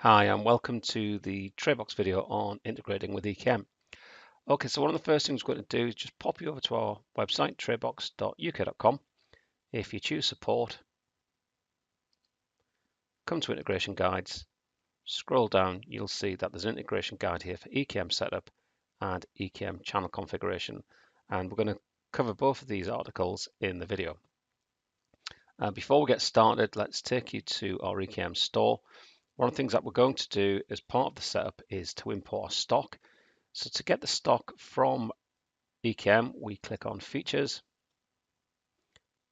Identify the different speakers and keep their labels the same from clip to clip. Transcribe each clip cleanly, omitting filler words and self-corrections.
Speaker 1: Hi, and welcome to the Tradebox video on integrating with EKM. Okay, so one of the first things we're going to do is just pop you over to our website, tradebox.uk.com. If you choose support, come to integration guides, scroll down, you'll see that there's an integration guide here for EKM setup and EKM channel configuration. And we're going to cover both of these articles in the video. Before we get started, let's take you to our EKM store. One of the things that we're going to do as part of the setup is to import our stock. So to get the stock from EKM, we click on Features,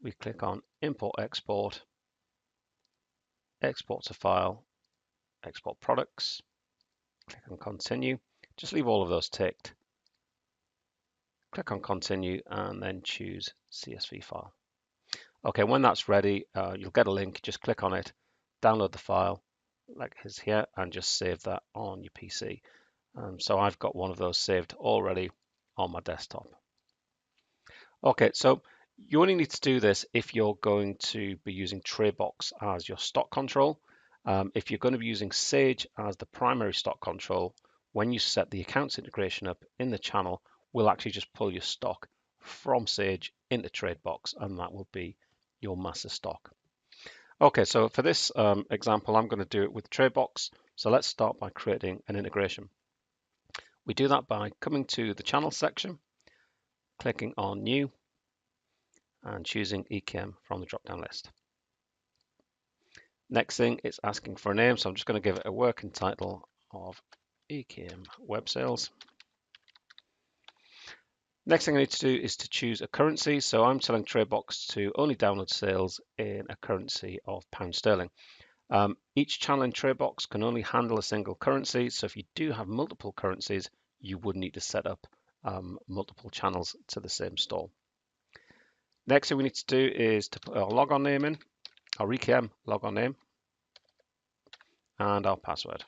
Speaker 1: we click on Import Export, Export to File, Export Products, click on Continue. Just leave all of those ticked. Click on Continue and then choose CSV file. Okay, when that's ready, you'll get a link. Just click on it, download the file, like it is here, and just save that on your PC. So I've got one of those saved already on my desktop. Okay, so you only need to do this if you're going to be using Tradebox as your stock control. If you're going to be using Sage as the primary stock control, when you set the accounts integration up in the channel, we'll actually just pull your stock from Sage into Tradebox, and that will be your master stock. Okay, so for this example, I'm going to do it with Tradebox. So let's start by creating an integration. We do that by coming to the channel section, clicking on New, and choosing EKM from the drop-down list. Next thing, it's asking for a name, so I'm just going to give it a working title of EKM Web Sales. Next thing I need to do is to choose a currency, so I'm telling Tradebox to only download sales in a currency of pound sterling. Each channel in Tradebox can only handle a single currency, so if you do have multiple currencies, you would need to set up multiple channels to the same store. Next thing we need to do is to put our logon name in, our EKM logon name, and our password.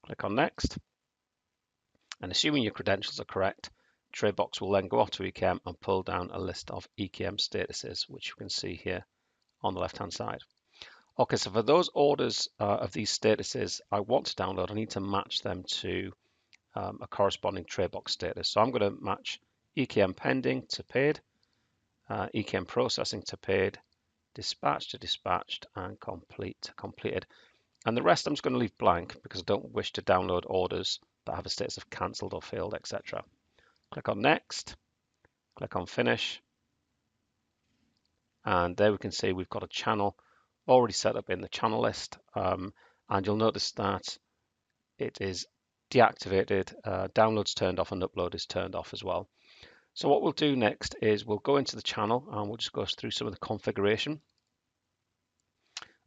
Speaker 1: Click on Next, and assuming your credentials are correct, Tradebox will then go off to EKM and pull down a list of EKM statuses, which you can see here on the left-hand side. Okay, so for those orders of these statuses I want to download, I need to match them to a corresponding Tradebox status. So I'm going to match EKM pending to paid, EKM processing to paid, dispatched to dispatched, and complete to completed. And the rest I'm just going to leave blank because I don't wish to download orders that have a status of cancelled or failed, etc. Click on Next, click on Finish, and there we can see we've got a channel already set up in the channel list, and you'll notice that it is deactivated, downloads turned off, and upload is turned off as well. So what we'll do next is we'll go into the channel and we'll just go through some of the configuration.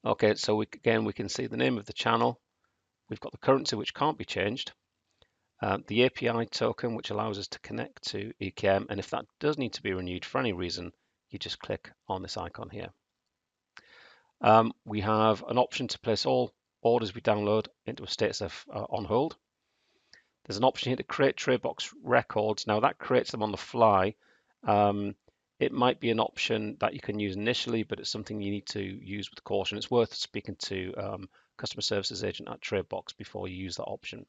Speaker 1: Okay, so again we can see the name of the channel. We've got the currency, which can't be changed, the API token, which allows us to connect to EKM, and if that does need to be renewed for any reason, you just click on this icon here. We have an option to place all orders we download into a status of on hold. There's an option here to create Tradebox records. Now that creates them on the fly. It might be an option that you can use initially, but it's something you need to use with caution. It's worth speaking to customer services agent at Tradebox before you use that option.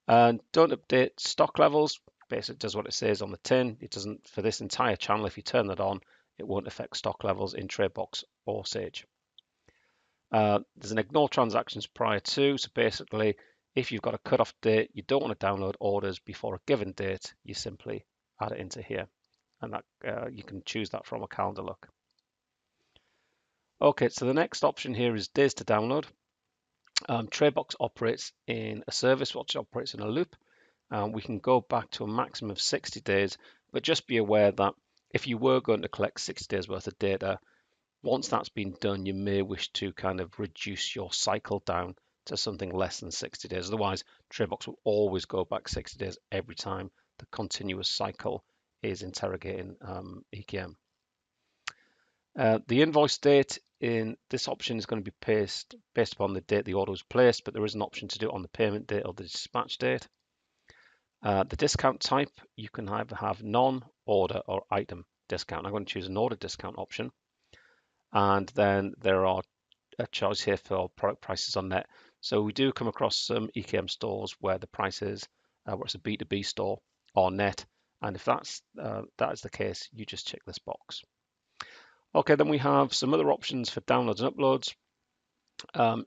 Speaker 1: And don't update stock levels. Basically, it does what it says on the tin. It doesn't for this entire channel. If you turn that on, it won't affect stock levels in Tradebox or Sage. There's an ignore transactions prior to. So basically, if you've got a cutoff date, you don't want to download orders before a given date, you simply add it into here. And that you can choose that from a calendar look. Okay, so the next option here is days to download. Tradebox operates in a service which operates in a loop. We can go back to a maximum of 60 days, but just be aware that if you were going to collect 60 days worth of data, once that's been done, you may wish to kind of reduce your cycle down to something less than 60 days. Otherwise, Tradebox will always go back 60 days every time the continuous cycle is interrogating EKM. The invoice date in this option is going to be based upon the date the order was placed, but there is an option to do it on the payment date or the dispatch date. The discount type, you can either have non-order or item discount. I'm going to choose an order discount option. And then there are a choice here for product prices on net. So we do come across some EKM stores where the price is, where it's a B2B store or net. And if that is the case, you just check this box. Okay, then we have some other options for downloads and uploads.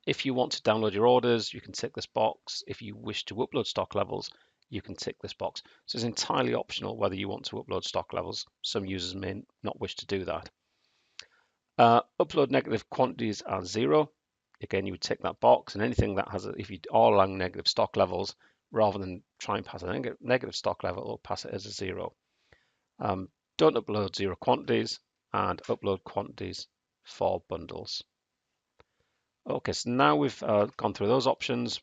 Speaker 1: If you want to download your orders, you can tick this box. If you wish to upload stock levels, you can tick this box. So it's entirely optional whether you want to upload stock levels. Some users may not wish to do that. Upload negative quantities as 0. Again, you would tick that box, and anything that has, if you are allowing negative stock levels, rather than try and pass a negative stock level, it'll pass it as a 0. Don't upload 0 quantities, and upload quantities for bundles. Okay, so now we've gone through those options.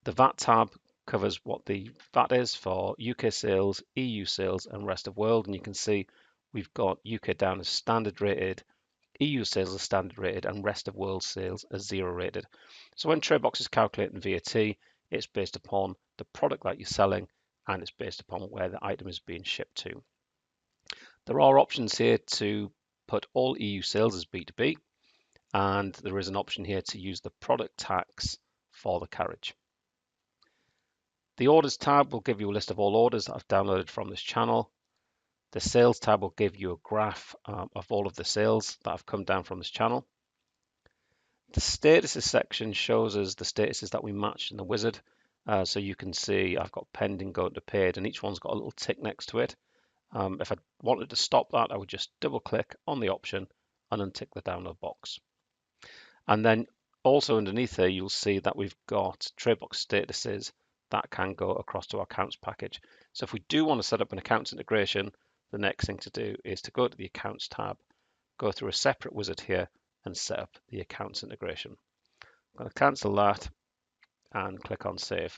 Speaker 1: The VAT tab covers what the VAT is for UK sales, EU sales, and rest of world. And you can see we've got UK down as standard rated, EU sales as standard rated, and rest of world sales as 0 rated. So when TradeBox is calculating VAT, it's based upon the product that you're selling, and it's based upon where the item is being shipped to. There are options here to put all EU sales as B2B. And there is an option here to use the product tax for the carriage. The orders tab will give you a list of all orders that I've downloaded from this channel. The sales tab will give you a graph of all of the sales that have come down from this channel. The statuses section shows us the statuses that we matched in the wizard. So you can see I've got pending, going to paid, and each one's got a little tick next to it. If I wanted to stop that, I would just double click on the option and untick the download box. And then also underneath here, you'll see that we've got TradeBox statuses that can go across to our accounts package. So if we do want to set up an accounts integration, the next thing to do is to go to the accounts tab, go through a separate wizard here and set up the accounts integration. I'm going to cancel that and click on save.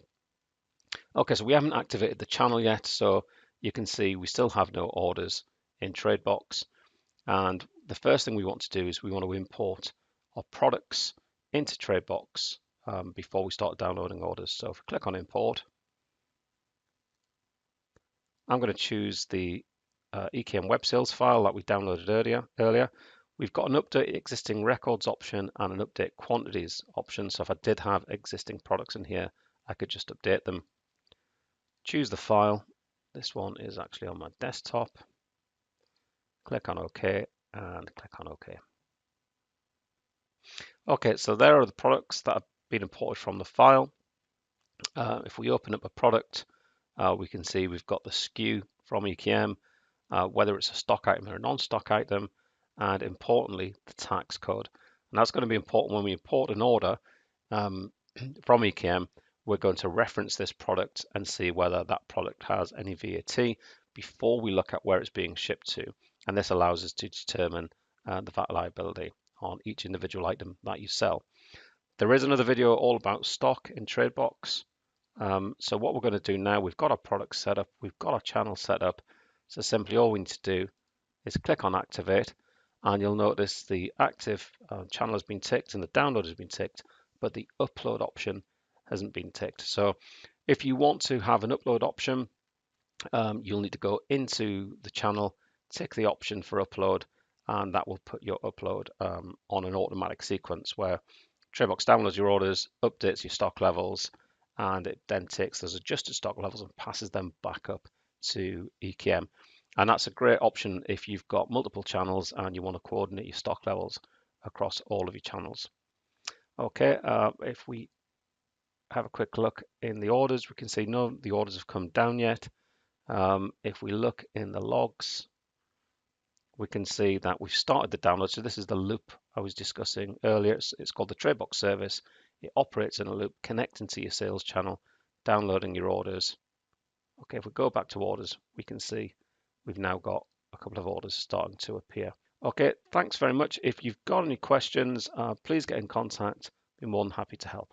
Speaker 1: Okay, so we haven't activated the channel yet, so you can see we still have no orders in TradeBox. And the first thing we want to do is we want to import our products into TradeBox before we start downloading orders. So if we click on import, I'm going to choose the EKM web sales file that we downloaded earlier. We've got an update existing records option and an update quantities option. So if I did have existing products in here, I could just update them. Choose the file. This one is actually on my desktop. Click on OK and click on OK. Okay, so there are the products that have been imported from the file. If we open up a product, we can see we've got the SKU from EKM, whether it's a stock item or a non-stock item, and importantly, the tax code. And that's going to be important when we import an order from EKM. We're going to reference this product and see whether that product has any VAT before we look at where it's being shipped to. And this allows us to determine the VAT liability on each individual item that you sell. There is another video all about stock in TradeBox. So what we're going to do now, we've got our product set up, we've got our channel set up. So simply all we need to do is click on activate, and you'll notice the active channel has been ticked and the download has been ticked, but the upload option hasn't been ticked. So if you want to have an upload option, you'll need to go into the channel, tick the option for upload, and that will put your upload on an automatic sequence where TradeBox downloads your orders, updates your stock levels, and it then takes those adjusted stock levels and passes them back up to EKM. And that's a great option if you've got multiple channels and you want to coordinate your stock levels across all of your channels. Okay, if we have a quick look in the orders, we can see none of the orders have come down yet. If we look in the logs, we can see that we've started the download. So this is the loop I was discussing earlier. It's called the TradeBox service. It operates in a loop connecting to your sales channel, downloading your orders. Okay, if we go back to orders, we can see we've now got a couple of orders starting to appear. Okay, thanks very much. If you've got any questions, please get in contact. I'll be more than happy to help.